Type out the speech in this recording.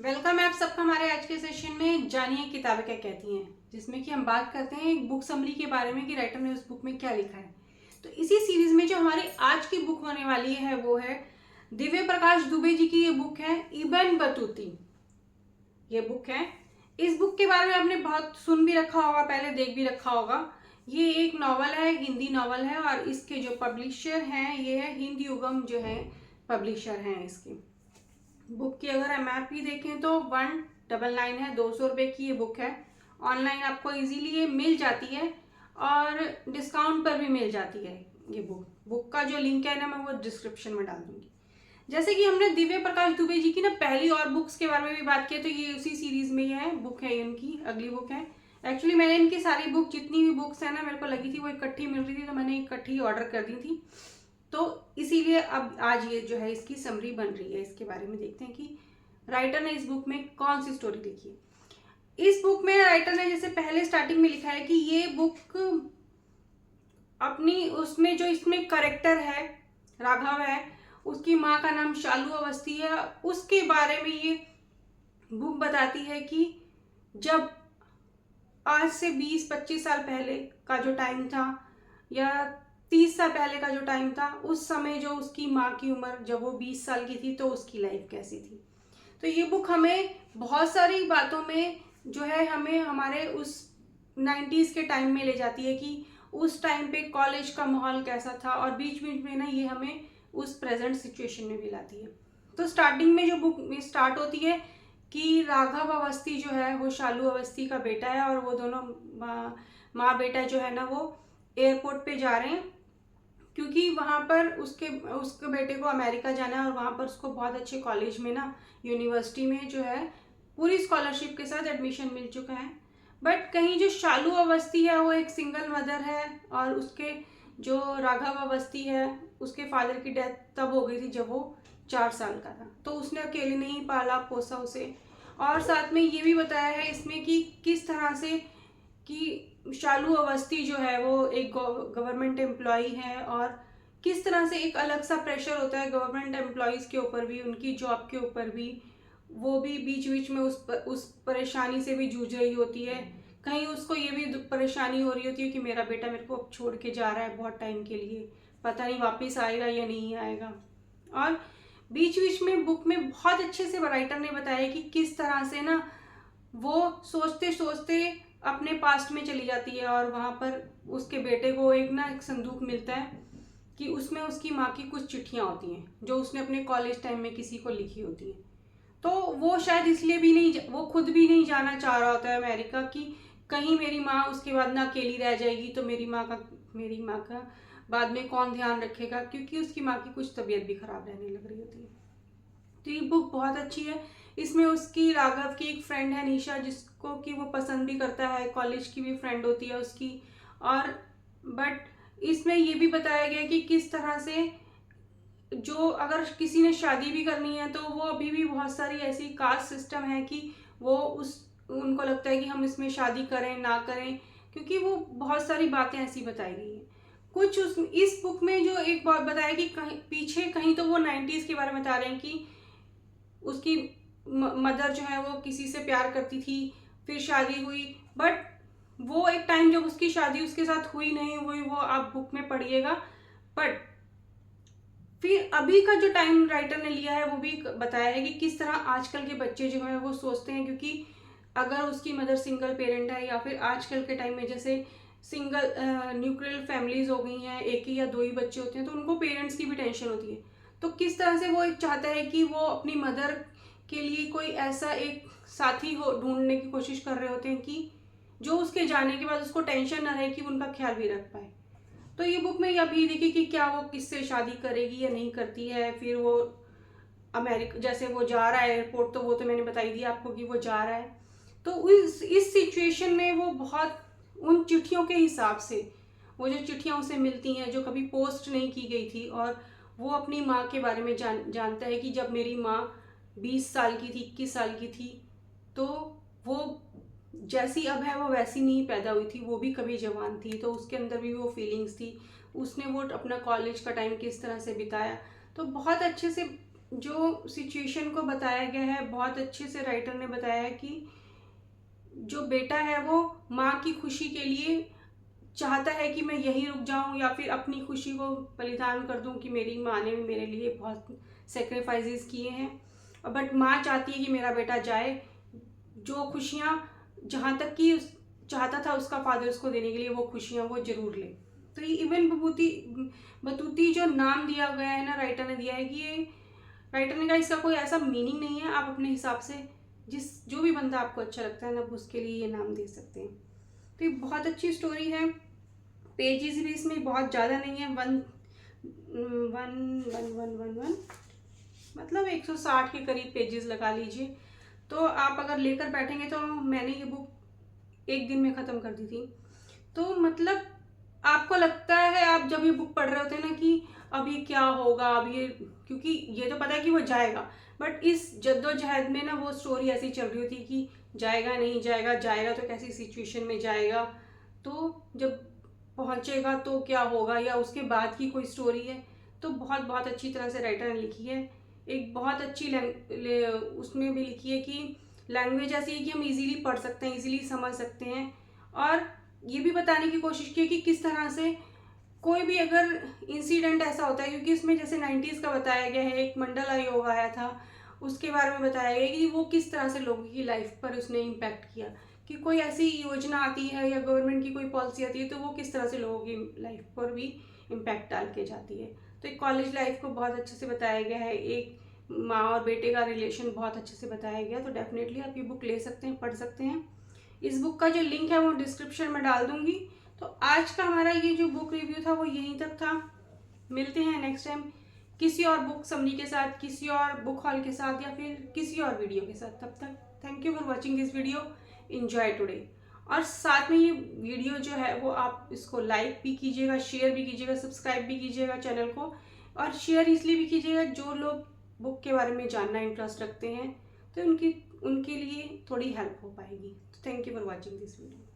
Welcome है आप सबका हमारे आज के सेशन में। जानिए किताबें क्या कहती हैं, जिसमें कि हम बात करते हैं एक बुक समरी के बारे में कि राइटर ने उस बुक में क्या लिखा है। तो इसी सीरीज में जो हमारी आज की बुक होने वाली है वो है दिव्य प्रकाश दुबे जी की। ये बुक है इब्न बतूती। ये बुक है, इस बुक के बारे में आपने बहुत सुन भी रखा होगा, पहले देख भी रखा होगा। ये एक नॉवल है, हिंदी नॉवल है, और इसके जो पब्लिशर हैं ये है हिंद युगम जो है पब्लिशर हैं इसकी। बुक की अगर एमआरपी देखें तो 199 है, 200 रुपये की ये बुक है। ऑनलाइन आपको इजीली ये मिल जाती है और डिस्काउंट पर भी मिल जाती है। ये बुक का जो लिंक है ना मैं वो डिस्क्रिप्शन में डाल दूंगी। जैसे कि हमने दिव्य प्रकाश दुबे जी की ना पहली और बुक्स के बारे में भी बात की, तो ये उसी सीरीज में है बुक है, इनकी अगली बुक है। एक्चुअली मैंने इनकी सारी बुक, जितनी भी बुक्स है ना मेरे को लगी थी वो इकट्ठी मिल रही थी, तो मैंने इकट्ठी ऑर्डर कर दी थी। तो इसीलिए अब आज ये जो है इसकी समरी बन रही है। इसके बारे में देखते हैं कि राइटर ने इस बुक में कौन सी स्टोरी लिखी है। इस बुक में राइटर ने जैसे पहले स्टार्टिंग में लिखा है कि ये बुक अपनी उसमें जो इसमें करेक्टर है राघव है, उसकी माँ का नाम शालू अवस्थी है, उसके बारे में ये बुक बताती है कि जब आज से 20-25 साल पहले का जो टाइम था या 30 साल पहले का जो टाइम था, उस समय जो उसकी माँ की उम्र जब वो 20 साल की थी तो उसकी लाइफ कैसी थी। तो ये बुक हमें बहुत सारी बातों में जो है हमें हमारे उस 90s के टाइम में ले जाती है कि उस टाइम पे कॉलेज का माहौल कैसा था, और बीच बीच में ना ये हमें उस प्रेजेंट सिचुएशन में भी लाती है। तो स्टार्टिंग में जो बुक में स्टार्ट होती है कि राघव अवस्थी जो है वो शालू अवस्थी का बेटा है, और वो दोनों माँ बेटा जो है ना वो एयरपोर्ट पे जा रहे हैं, क्योंकि वहाँ पर उसके उसके बेटे को अमेरिका जाना है, और वहाँ पर उसको बहुत अच्छे कॉलेज में ना यूनिवर्सिटी में जो है पूरी स्कॉलरशिप के साथ एडमिशन मिल चुका है। बट कहीं जो शालू अवस्थी है वो एक सिंगल मदर है, और उसके जो राघव अवस्थी है उसके फादर की डेथ तब हो गई थी जब वो 4 साल का था, तो उसने अकेले नहीं पाला पोसा उसे। और साथ में ये भी बताया है इसमें कि किस तरह से कि शालू अवस्थी जो है वो एक गवर्नमेंट एम्प्लॉय है, और किस तरह से एक अलग सा प्रेशर होता है गवर्नमेंट एम्प्लॉयज़ के ऊपर भी, उनकी जॉब के ऊपर भी। वो भी बीच बीच में उस परेशानी से भी जूझ रही होती है। कहीं उसको ये भी परेशानी हो रही होती है कि मेरा बेटा मेरे को अब छोड़ के जा रहा है बहुत टाइम के लिए, पता नहीं वापस आएगा या नहीं आएगा। और बीच बीच में बुक में बहुत अच्छे से राइटर ने बताया कि किस तरह से ना वो सोचते सोचते अपने पास्ट में चली जाती है, और वहाँ पर उसके बेटे को एक संदूक मिलता है कि उसमें उसकी माँ की कुछ चिट्ठियाँ होती हैं जो उसने अपने कॉलेज टाइम में किसी को लिखी होती हैं। तो वो शायद इसलिए भी नहीं, वो खुद भी नहीं जाना चाह रहा होता है अमेरिका कि कहीं मेरी माँ उसके बाद ना अकेली रह जाएगी, तो मेरी माँ का बाद में कौन ध्यान रखेगा, क्योंकि उसकी माँ की कुछ तबीयत भी खराब रहने लग रही होती है। तो ये बुक बहुत अच्छी है। इसमें उसकी राघव की एक फ्रेंड है निशा, जिसको कि वो पसंद भी करता है, कॉलेज की भी फ्रेंड होती है उसकी। और बट इसमें ये भी बताया गया कि किस तरह से जो अगर किसी ने शादी भी करनी है तो वो अभी भी बहुत सारी ऐसी कास्ट सिस्टम है कि वो उस उनको लगता है कि हम इसमें शादी करें ना करें, क्योंकि वो बहुत सारी बातें ऐसी बताई गई हैं। कुछ इस बुक में जो एक बात बताया कि कहीं पीछे कहीं तो वो 90s के बारे में बता रहे हैं कि उसकी मदर जो है वो किसी से प्यार करती थी, फिर शादी हुई, बट वो एक टाइम जब उसकी शादी उसके साथ हुई नहीं हुई वो आप बुक में पढ़िएगा। बट फिर अभी का जो टाइम राइटर ने लिया है वो भी बताया है कि किस तरह आजकल के बच्चे जो है वो सोचते हैं, क्योंकि अगर उसकी मदर सिंगल पेरेंट है या फिर आजकल के टाइम में जैसे सिंगल न्यूक्लियर फैमिलीज हो गई हैं, एक ही या दो ही बच्चे होते हैं, तो उनको पेरेंट्स की भी टेंशन होती है। तो किस तरह से वो एक चाहता है कि वो अपनी मदर के लिए कोई ऐसा एक साथी हो ढूंढने की कोशिश कर रहे होते हैं कि जो उसके जाने के बाद उसको टेंशन ना रहे, कि उनका ख्याल भी रख पाए। तो ये बुक में अभी देखिए कि क्या वो किससे शादी करेगी या नहीं करती है। फिर वो अमेरिका जैसे वो जा रहा है एयरपोर्ट, तो वो तो मैंने बताई दिया आपको कि वो जा रहा है। तो इस सिचुएशन में वो बहुत उन चिट्ठियों के हिसाब से, वो जो चिट्ठियाँ उसे मिलती हैं जो कभी पोस्ट नहीं की गई थी, और वो अपनी माँ के बारे में जानता है कि जब मेरी माँ 20 साल की थी, 21 साल की थी, तो वो जैसी अब है वो वैसी नहीं पैदा हुई थी, वो भी कभी जवान थी, तो उसके अंदर भी वो फीलिंग्स थी। उसने वो अपना कॉलेज का टाइम किस तरह से बिताया, तो बहुत अच्छे से जो सिचुएशन को बताया गया है बहुत अच्छे से राइटर ने बताया है कि जो बेटा है वो माँ की खुशी के लिए चाहता है कि मैं यहीं रुक जाऊं या फिर अपनी खुशी को बलिदान कर दूं कि मेरी माँ ने मेरे लिए बहुत सेक्रीफाइसेस किए हैं, और बट माँ चाहती है कि मेरा बेटा जाए, जो खुशियाँ जहाँ तक कि चाहता था उसका फादर उसको देने के लिए, वो खुशियाँ वो जरूर ले। तो ये इवन बतूती जो नाम दिया गया है ना, राइटर ने दिया है कि ये राइटर ने कहा इसका कोई ऐसा मीनिंग नहीं है, आप अपने हिसाब से जो भी बंदा आपको अच्छा लगता है ना उसके लिए ये नाम दे सकते हैं। तो ये बहुत अच्छी स्टोरी है। पेजेस भी इसमें बहुत ज़्यादा नहीं है, one one one one one one मतलब 160 के करीब पेजेस लगा लीजिए। तो आप अगर लेकर बैठेंगे, तो मैंने ये बुक एक दिन में ख़त्म कर दी थी। तो मतलब आपको लगता है, आप जब ये बुक पढ़ रहे होते हैं ना कि अब ये क्या होगा, अब ये, क्योंकि ये तो पता है कि वो जाएगा, बट इस जद्दोजहद में ना वो स्टोरी ऐसी चल रही होती है कि जाएगा नहीं जाएगा, जाएगा तो कैसी सिचुएशन में जाएगा, तो जब पहुंचेगा तो क्या होगा, या उसके बाद की कोई स्टोरी है। तो बहुत बहुत अच्छी तरह से राइटर ने लिखी है। एक बहुत अच्छी उसमें भी लिखी है कि लैंग्वेज ऐसी है कि हम इजीली पढ़ सकते हैं, इजीली समझ सकते हैं, और ये भी बताने की कोशिश की है कि किस तरह से कोई भी अगर इंसिडेंट ऐसा होता है, क्योंकि इसमें जैसे 90s का बताया गया है, एक मंडल आयोग आया था उसके बारे में बताया गया कि वो किस तरह से लोगों की लाइफ पर उसने इम्पैक्ट किया, कि कोई ऐसी योजना आती है या गवर्नमेंट की कोई पॉलिसी आती है तो वो किस तरह से लोगों की लाइफ पर भी इम्पैक्ट डाल के जाती है। तो एक कॉलेज लाइफ को बहुत अच्छे से बताया गया है, एक माँ और बेटे का रिलेशन बहुत अच्छे से बताया गया। तो डेफिनेटली आप ये बुक ले सकते हैं, पढ़ सकते हैं। इस बुक का जो लिंक है वो डिस्क्रिप्शन में डाल दूंगी। तो आज का हमारा ये जो बुक रिव्यू था वो यहीं तक था। मिलते हैं नेक्स्ट टाइम किसी और बुक समरी के साथ, किसी और बुक हॉल के साथ, या फिर किसी और वीडियो के साथ। तब तक thank you for watching this video, enjoy today. और साथ में ये वीडियो जो है वो आप इसको लाइक भी कीजिएगा, शेयर भी कीजिएगा, सब्सक्राइब भी कीजिएगा चैनल को, और शेयर इसलिए भी कीजिएगा जो लोग बुक के बारे में जानना इंटरेस्ट रखते हैं, तो उनके लिए थोड़ी हेल्प हो पाएगी। तो thank you for watching this video.